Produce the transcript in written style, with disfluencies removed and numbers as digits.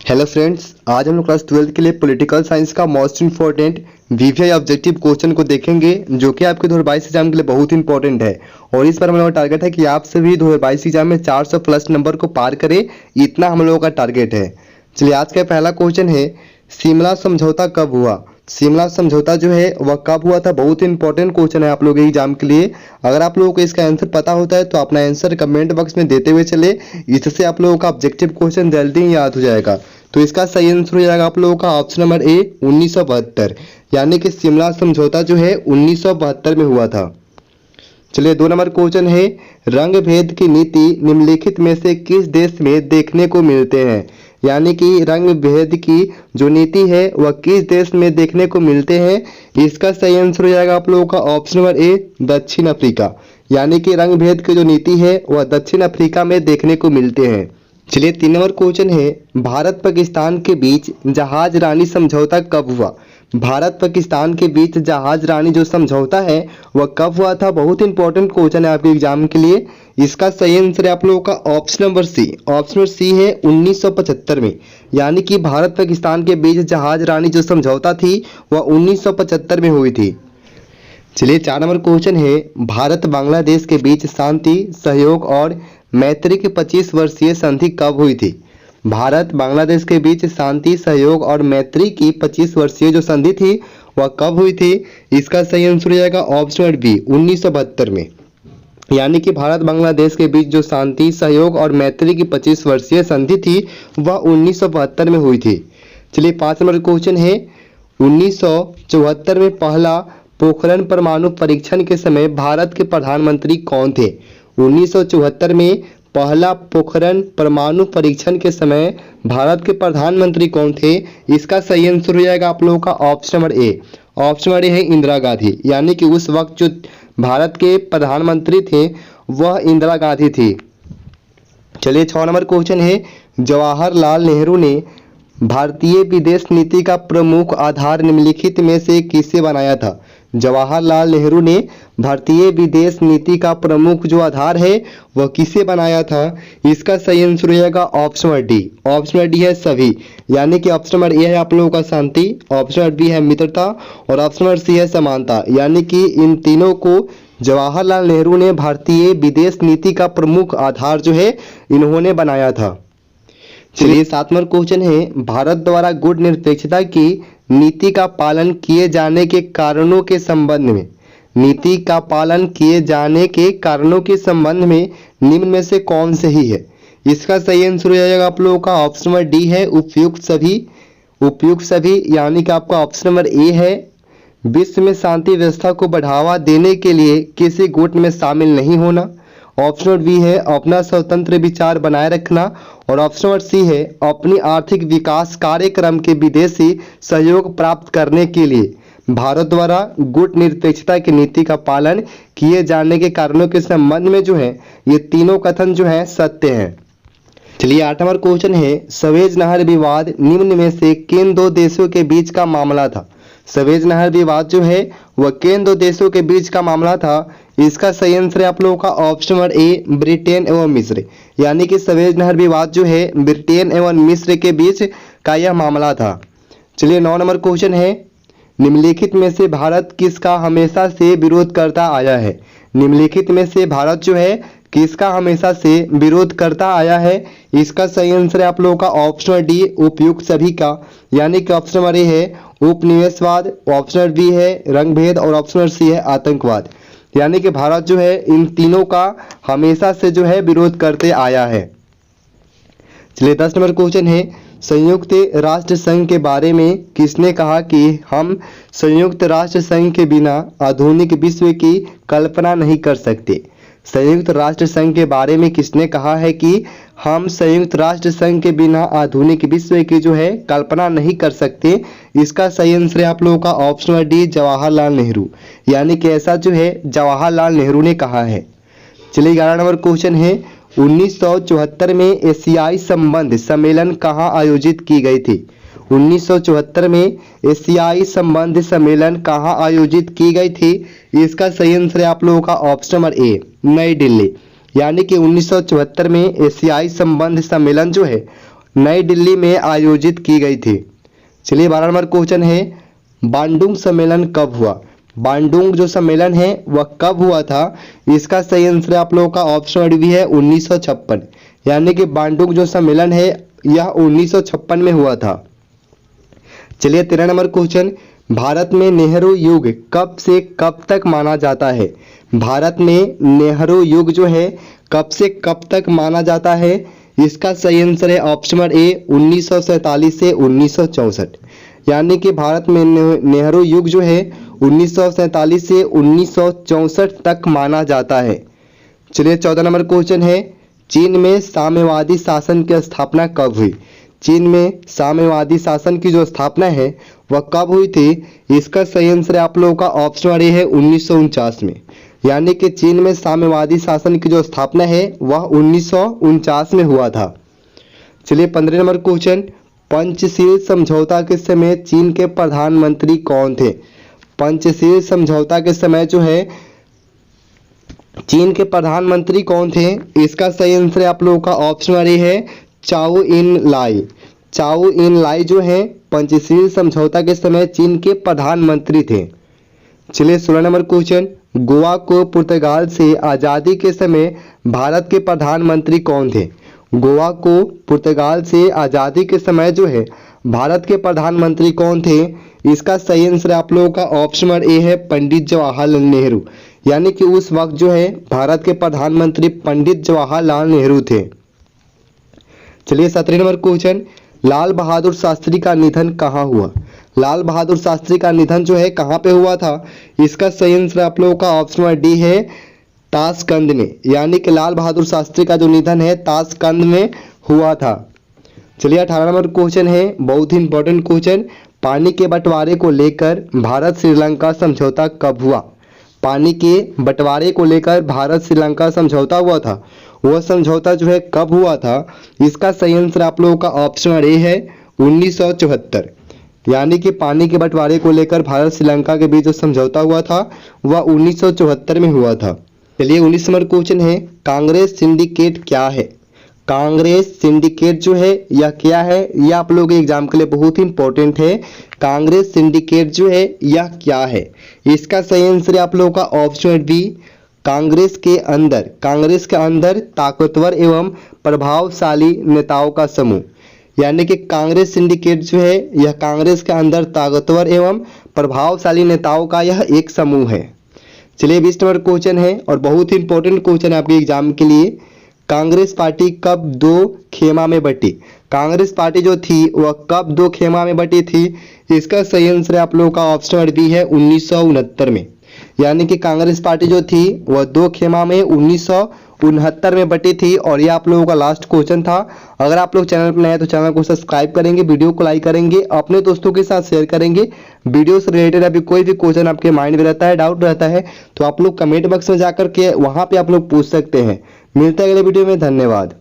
Hello friends, आज हम लोग क्लास 12 के लिए पॉलिटिकल साइंस का most important VVI objective question को देखेंगे, जो कि आपके 2022 एग्जाम के लिए बहुत इंपॉर्टेंट है। और इस पर हम लोगों का टारगेट है कि आप सभी 2022 एग्जाम में 400 प्लस नंबर को पार करें, इतना हम लोगों का टारगेट है। चलिए, आज का पहला क्वेश्चन है, शिमला समझौता कब हुआ। शिमला समझौता जो है वह कब हुआ था, बहुत इंपॉर्टेंट क्वेश्चन है आप लोगों के एग्जाम के लिए। अगर आप लोगों को इसका आंसर पता होता है तो अपना आंसर कमेंट बॉक्स में देते हुए चले, इससे आप लोगों का ऑब्जेक्टिव क्वेश्चन जल्दी ही याद हो जाएगा। तो इसका सही आंसर हो जाएगा आप लोगों का ऑप्शन नंबर ए 1972, यानी कि शिमला समझौता जो है 1972 में हुआ था। चलिए, 2 नंबर क्वेश्चन है, रंग भेद की नीति निम्नलिखित में से किस देश में देखने को मिलते हैं। यानी कि रंग भेद की जो नीति है वह किस देश में देखने को मिलते हैं। इसका सही आंसर हो जाएगा आप लोगों का ऑप्शन नंबर ए दक्षिण अफ्रीका, यानी कि रंग भेद की जो नीति है वह दक्षिण अफ्रीका में देखने को मिलते हैं। चलिए, 3 नंबर क्वेश्चन है, भारत पाकिस्तान के बीच जहाज रानी समझौता कब हुआ। भारत पाकिस्तान के बीच जहाज रानी जो समझौता है वह कब हुआ था, बहुत इंपॉर्टेंट क्वेश्चन है आपके एग्जाम के लिए। इसका सही आंसर है आप लोगों का option number C. Option number C है 1975 में, यानी कि भारत पाकिस्तान के बीच जहाज रानी जो समझौता थी वह 1975 में हुई थी। चलिए, 4 नंबर क्वेश्चन है, भारत बांग्लादेश के बीच शांति सहयोग और मैत्री की 25 वर्षीय संधि कब हुई थी। भारत बांग्लादेश के बीच शांति सहयोग और मैत्री की 25 वर्षीय जो संधि थी वह कब हुई थी। इसका सही आंसर हो जाएगा ऑप्शन नंबर बी 1972 में, यानी कि भारत बांग्लादेश के बीच जो शांति सहयोग और मैत्री की 25 वर्षीय संधि थी वह 1972 में हुई थी। चलिए, 5 नंबर क्वेश्चन है, 1974 में पहला पोखरण परमाणु परीक्षण के समय भारत के प्रधानमंत्री कौन थे। 1974 में पहला पोखरण परमाणु परीक्षण के समय भारत के प्रधानमंत्री कौन थे। इसका सही आंसर हो जाएगा आप लोगों का option number A. Option number A है इंदिरा गांधी, यानी कि उस वक्त जो भारत के प्रधानमंत्री थे वह इंदिरा गांधी थी। चलिए, 6 नंबर क्वेश्चन है, जवाहरलाल नेहरू ने भारतीय विदेश नीति का प्रमुख आधार निम्नलिखित में से किसे बनाया था। जवाहरलाल नेहरू ने भारतीय विदेश नीति का प्रमुख जो आधार है वह किसे बनाया था। इसका सही आंसर हो जाएगा option number D. Option number D है सभी, यानी कि ऑप्शन नंबर ए है आप लोगों का शांति, ऑप्शन नंबर बी है मित्रता और ऑप्शन नंबर सी है समानता, यानी कि इन तीनों को जवाहरलाल नेहरू ने भारतीय विदेश नीति का प्रमुख आधार जो है इन्होंने बनाया था। चलिए, 7 नंबर क्वेश्चन है, भारत द्वारा गुट निरपेक्षता की नीति का पालन किए जाने के कारणों के संबंध में, नीति का पालन किए जाने के कारणों के संबंध में निम्न में से कौन सही है। इसका सही आंसर हो जाएगा आप लोगों का ऑप्शन नंबर डी है उपयुक्त सभी। उपयुक्त सभी, यानी कि आपका ऑप्शन नंबर ए है, विश्व में शांति व्यवस्था को बढ़ावा देने के लिए किसी गुट में शामिल नहीं होना। ऑप्शन नंबर बी है अपना स्वतंत्र विचार बनाए रखना और ऑप्शन नंबर सी है अपनी आर्थिक विकास कार्यक्रम के विदेशी सहयोग प्राप्त करने के लिए भारत द्वारा गुट निरपेक्षता की नीति का पालन किए जाने के कारणों के संबंध में जो है ये तीनों कथन जो है सत्य हैं। चलिए, 8 नंबर क्वेश्चन है, सवेज नहर विवाद निम्न में से किन 2 देशों के बीच का मामला था। सवेज नहर विवाद जो है वह किन 2 देशों के बीच का मामला था। इसका सही आंसर है आप लोगों का ऑप्शन नंबर ए ब्रिटेन एवं मिस्र, यानी कि सवेज नहर विवाद जो है ब्रिटेन एवं मिस्र के बीच का यह मामला था। चलिए, 9 नंबर क्वेश्चन है, निम्नलिखित में से भारत किसका हमेशा से विरोध करता आया है। निम्नलिखित में से भारत जो है किसका हमेशा से विरोध करता आया है। इसका सही आंसर है आप लोगों का ऑप्शन नंबर डी उपयुक्त सभी का, यानी कि ऑप्शन नंबर ए है उपनिवेशवाद, ऑप्शन नंबर बी है रंगभेद और ऑप्शन नंबर सी है आतंकवाद, यानी कि भारत जो है इन तीनों का हमेशा से जो है विरोध करते आया है। चलिए, 10 नंबर क्वेश्चन है, संयुक्त राष्ट्र संघ के बारे में किसने कहा कि हम संयुक्त राष्ट्र संघ के बिना आधुनिक विश्व की कल्पना नहीं कर सकते। संयुक्त राष्ट्र संघ के बारे में किसने कहा है कि हम संयुक्त राष्ट्र संघ के बिना आधुनिक विश्व की जो है कल्पना नहीं कर सकते। इसका सही आंसर है आप लोगों का option number D Jawaharlal Nehru, यानी कि ऐसा जो है जवाहरलाल नेहरू ने कहा है। चलिए, 11 नंबर क्वेश्चन है, 1974 में एशियाई संबंध सम्मेलन कहाँ आयोजित की गई थी। 1974 में एशियाई संबंध सम्मेलन कहाँ आयोजित की गई थी। इसका सही आंसर है आप लोगों का ऑप्शन नंबर ए नई दिल्ली, यानी कि 1974 में एशियाई संबंध सम्मेलन जो है नई दिल्ली में आयोजित की गई थी। चलिए 12 नंबर क्वेश्चन है, बांडुंग सम्मेलन कब हुआ? बांडुंग जो सम्मेलन है वह कब हुआ था? इसका सही आंसर आप लोगों का ऑप्शन डी है 1956, यानी कि बांडुंग जो सम्मेलन है यह 1956 में हुआ था। चलिए 13 नंबर क्वेश्चन, भारत में नेहरू युग कब से कब तक माना जाता है? भारत में नेहरू युग जो है कब से कब तक माना जाता है? इसका सही आंसर है ऑप्शन ए 1947 से 1964, यानी कि भारत में नेहरू युग जो है 1947 से 1964 तक माना जाता है। चलिए 14 नंबर क्वेश्चन है, चीन में साम्यवादी शासन की स्थापना कब हुई? चीन में साम्यवादी शासन की जो स्थापना है वह कब हुई थी? इसका सही आंसर आप लोगों का ऑप्शन ए है 1949 में, यानी कि चीन में साम्यवादी शासन की जो स्थापना है वह 1949 में हुआ था। चलिए 15 नंबर क्वेश्चन, पंचशील समझौता के समय चीन के प्रधानमंत्री कौन थे? पंचशील समझौता के समय जो है चीन के प्रधानमंत्री कौन थे? इसका सही आंसर आप लोगों का ऑप्शन ए है चाओ इन लाई। चाओ इन लाई जो है पंचशील समझौता के समय चीन के प्रधानमंत्री थे। चलिए 16 नंबर क्वेश्चन, गोवा को पुर्तगाल से आज़ादी के समय भारत के प्रधानमंत्री कौन थे? गोवा को पुर्तगाल से आज़ादी के समय जो है भारत के प्रधानमंत्री कौन थे? इसका सही आंसर आप लोगों का ऑप्शन ए है पंडित जवाहरलाल नेहरू, यानी कि उस वक्त जो है भारत के प्रधानमंत्री पंडित जवाहरलाल नेहरू थे। चलिए 17 नंबर क्वेश्चन, लाल बहादुर शास्त्री का निधन कहाँ हुआ? लाल बहादुर शास्त्री का निधन जो है कहाँ पे हुआ था? इसका सही आंसर आप लोगों का ऑप्शन डी है ताशकंद में, यानी कि लाल बहादुर शास्त्री का जो निधन है ताशकंद में हुआ था। चलिए 18 नंबर क्वेश्चन है, बहुत ही इंपॉर्टेंट क्वेश्चन, पानी के बंटवारे को लेकर भारत श्रीलंका समझौता कब हुआ? पानी के बंटवारे को लेकर भारत श्रीलंका समझौता हुआ था, वह समझौता जो है कब हुआ था? इसका सही आंसर आप लोगों का ऑप्शन ए है 1974, यानी कि पानी के बंटवारे को लेकर भारत श्रीलंका के बीच जो समझौता हुआ था वह 1974 में हुआ था। चलिए 19 नंबर क्वेश्चन है, कांग्रेस सिंडिकेट क्या है? कांग्रेस सिंडिकेट जो है यह क्या है? यह आप लोगों के एग्जाम के लिए बहुत ही इंपॉर्टेंट है। कांग्रेस सिंडिकेट जो है यह क्या है? इसका सही आंसर आप लोगों का ऑप्शन बी, कांग्रेस के अंदर ताकतवर एवं प्रभावशाली नेताओं का समूह, यानी कि कांग्रेस सिंडिकेट जो है यह कांग्रेस के अंदर ताकतवर एवं प्रभावशाली नेताओं का यह एक समूह है। चलिए 20 नंबर क्वेश्चन है और बहुत ही इंपॉर्टेंट क्वेश्चन है आपके एग्जाम के लिए, कांग्रेस पार्टी कब दो खेमा में बटी? कांग्रेस पार्टी जो थी वह कब दो खेमा में बटी थी? इसका सही आंसर आप लोगों का ऑप्शन बी है 1969 में, यानी कि कांग्रेस पार्टी जो थी वह दो खेमा में 1969 में बटी थी। और ये आप लोगों का लास्ट क्वेश्चन था। अगर आप लोग चैनल पर नए हैं तो चैनल को सब्सक्राइब करेंगे, वीडियो को लाइक करेंगे, अपने दोस्तों के साथ शेयर करेंगे। वीडियो से रिलेटेड अभी कोई भी क्वेश्चन आपके माइंड में रहता है, डाउट रहता है, तो आप लोग कमेंट बॉक्स में जाकर के वहाँ पे आप लोग पूछ सकते हैं। मिलते हैं अगले वीडियो में, धन्यवाद।